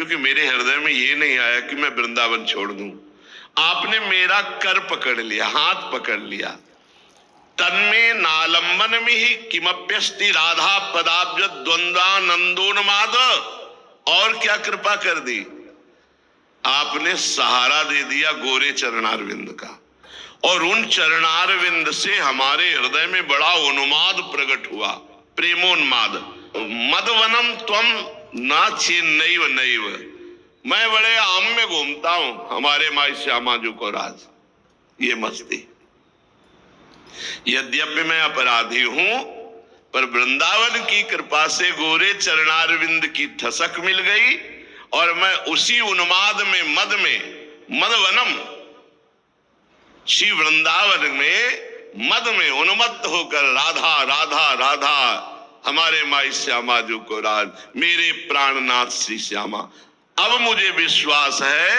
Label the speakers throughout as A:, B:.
A: क्योंकि मेरे हृदय में ये नहीं आया कि मैं वृंदावन छोड़ दूं। आपने मेरा कर पकड़ लिया, हाथ पकड़ लिया। तन्मे नालंबन में ही किमप्यस्ति राधा पदाब्ज द्वंद्वानंदोन्माद। और क्या कृपा कर दी, आपने सहारा दे दिया गोरे चरणारविंद का, और उन चरणारविंद से हमारे हृदय में बड़ा उन्माद प्रकट हुआ, प्रेमोन्माद। मदवनम त्वम ना छिन्नैव नैव। मैं बड़े आम में घूमता हूं हमारे माई श्यामा जी को राज, ये मस्ती। यद्यपि मैं अपराधी हूं, पर वृंदावन की कृपा से गोरे चरणारविंद की ठसक मिल गई, और मैं उसी उन्माद में, मद में, मदवनम, श्री वृंदावन में मद में उन्मत्त होकर राधा राधा राधा हमारे माई श्यामा जी को राज, मेरे प्राणनाथ श्री श्यामा। अब मुझे विश्वास है,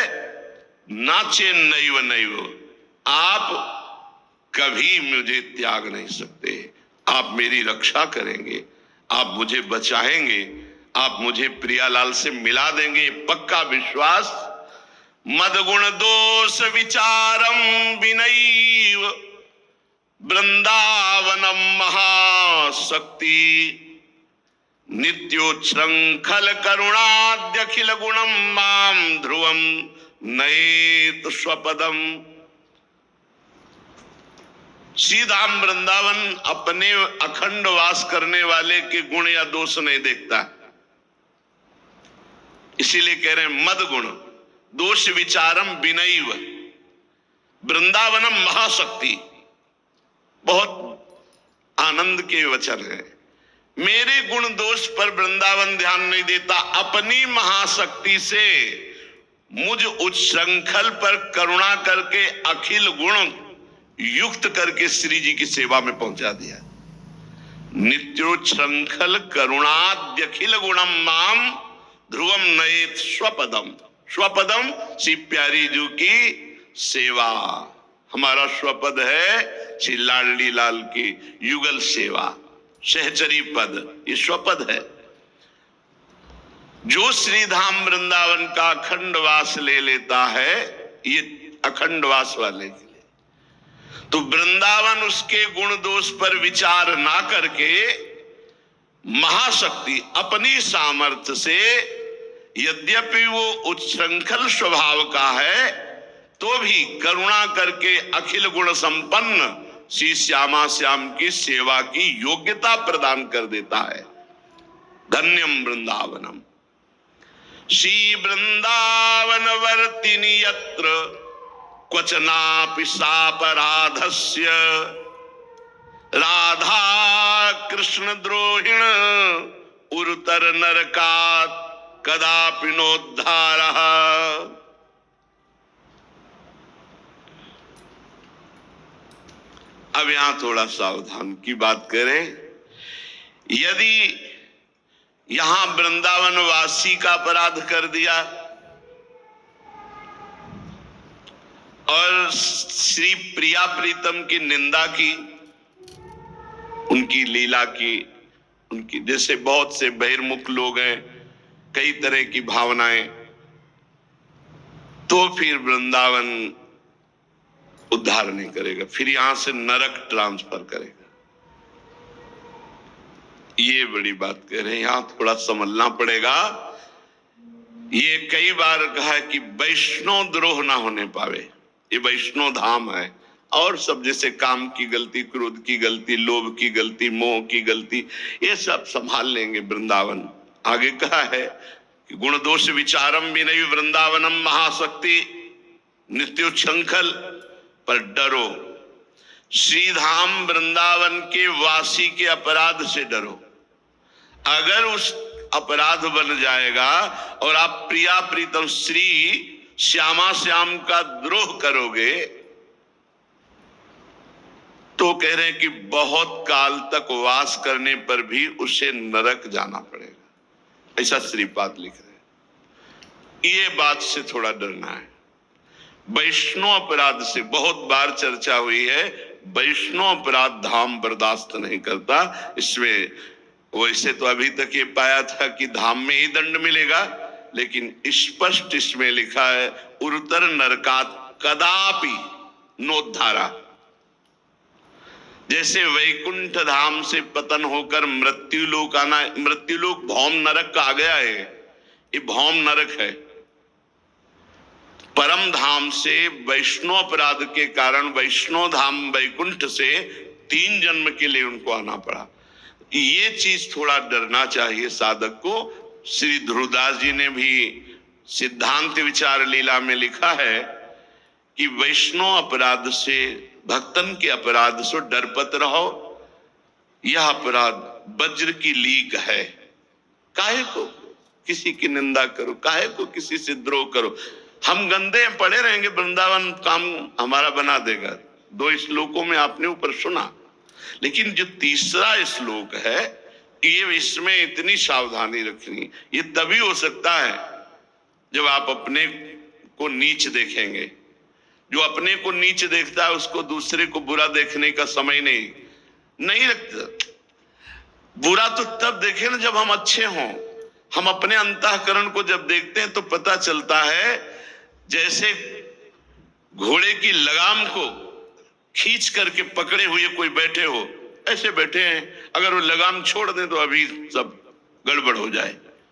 A: नाचे नैव नैव, आप कभी मुझे त्याग नहीं सकते। आप मेरी रक्षा करेंगे, आप मुझे बचाएंगे, आप मुझे प्रियालाल से मिला देंगे, पक्का विश्वास। मदगुण दोष विचारम विनैव वृंदावनम महाशक्ति नित्योच्छृंखल करुणाद्यखिल गुणम माम ध्रुवम नयेत स्वपदम। श्रीधाम वृंदावन अपने अखंड वास करने वाले के गुण या दोष नहीं देखता, इसीलिए कह रहे हैं मद गुण दोष विचारम विनैव वृंदावनम महाशक्ति। बहुत आनंद के वचन है। मेरे गुण दोष पर वृंदावन ध्यान नहीं देता, अपनी महाशक्ति से मुझ उच्छृंखल पर करुणा करके अखिल गुण युक्त करके श्री जी की सेवा में पहुंचा दिया। नित्योच्छृंखल करुणाद्यखिल गुणम माम ध्रुवम नयेत स्वपदम। स्वपदम श्री प्यारी जी की सेवा, हमारा स्वपद है श्री लाडली लाल की युगल सेवा, सहचरी पद, ये स्वपद है। जो श्रीधाम वृंदावन का अखंड वास ले लेता है, ये अखंड वास वाले के लिए, तो वृंदावन उसके गुण दोष पर विचार ना करके महाशक्ति अपनी सामर्थ्य से, यद्यपि वो उच्छृंखल स्वभाव का है, तो भी करुणा करके अखिल गुण संपन्न श्री श्यामा श्याम की सेवा की योग्यता प्रदान कर देता है। धन्यम वृंदावनम। श्री वृंदावन वर्तिनि यत्र क्वचनापि सापराधस्य राधा कृष्ण द्रोहिण उरुतर नरकात् कदापि नोद्धारः। अब यहां थोड़ा सावधान की बात करें। यदि यहां वृंदावन वासी का अपराध कर दिया और श्री प्रिया प्रीतम की निंदा की, उनकी लीला की, उनकी, जैसे बहुत से बहिर्मुख लोग हैं, कई तरह की भावनाएं, तो फिर वृंदावन उद्धार नहीं करेगा, फिर यहां से नरक ट्रांसफर करेगा। ये बड़ी बात कह रहे हैं, यहां थोड़ा समझना पड़ेगा। ये कई बार कहा कि वैष्णव द्रोह ना होने पावे, ये वैष्णव धाम है, और सब जैसे काम की गलती, क्रोध की गलती, लोभ की गलती, मोह की गलती, ये सब संभाल लेंगे वृंदावन। आगे कहा है कि गुण दोष विचारम विनय वृंदावनम महाशक्ति नित्योच्छृंखल। पर डरो, श्रीधाम वृंदावन के वासी के अपराध से डरो। अगर उस अपराध बन जाएगा और आप प्रिया प्रीतम श्री श्यामा श्याम का द्रोह करोगे, तो कह रहे हैं कि बहुत काल तक वास करने पर भी उसे नरक जाना पड़ेगा, ऐसा श्रीपाद लिख रहे हैं। ये बात से थोड़ा डरना है। वैष्णव अपराध से बहुत बार चर्चा हुई है, वैष्णव अपराध धाम बर्दाश्त नहीं करता। इसमें वैसे तो अभी तक ये पाया था कि धाम में ही दंड मिलेगा, लेकिन स्पष्ट इसमें लिखा है उरुतर नरकात कदापि नोद्धारा। जैसे वैकुंठ धाम से पतन होकर मृत्युलोक आना, मृत्युलोक भौम नरक कहा गया है, ये भौम नरक है। परम धाम से वैष्णव अपराध के कारण वैष्णव धाम वैकुंठ से 3 जन्म के लिए उनको आना पड़ा। ये चीज थोड़ा डरना चाहिए साधक को। श्री ध्रुवदास जी ने भी सिद्धांत विचार लीला में लिखा है कि वैष्णव अपराध से, भक्तन के अपराध से डरपत रहो। यह अपराध वज्र की लीक है। काहे को किसी की निंदा करो, काहे को किसी से द्रोह करो। हम गंदे पड़े रहेंगे, वृंदावन काम हमारा बना देगा। 2 श्लोकों में आपने ऊपर सुना, लेकिन जो तीसरा श्लोक है ये, इसमें इतनी सावधानी रखनी। ये तभी हो सकता है जब आप अपने को नीच देखेंगे। जो अपने को नीच देखता है उसको दूसरे को बुरा देखने का समय नहीं रखता। बुरा तो तब देखे ना जब हम अच्छे हों। हम अपने अंतःकरण को जब देखते हैं तो पता चलता है जैसे घोड़े की लगाम को खींच करके पकड़े हुए कोई बैठे हो, ऐसे बैठे हैं। अगर वो लगाम छोड़ दें तो अभी सब गड़बड़ हो जाए।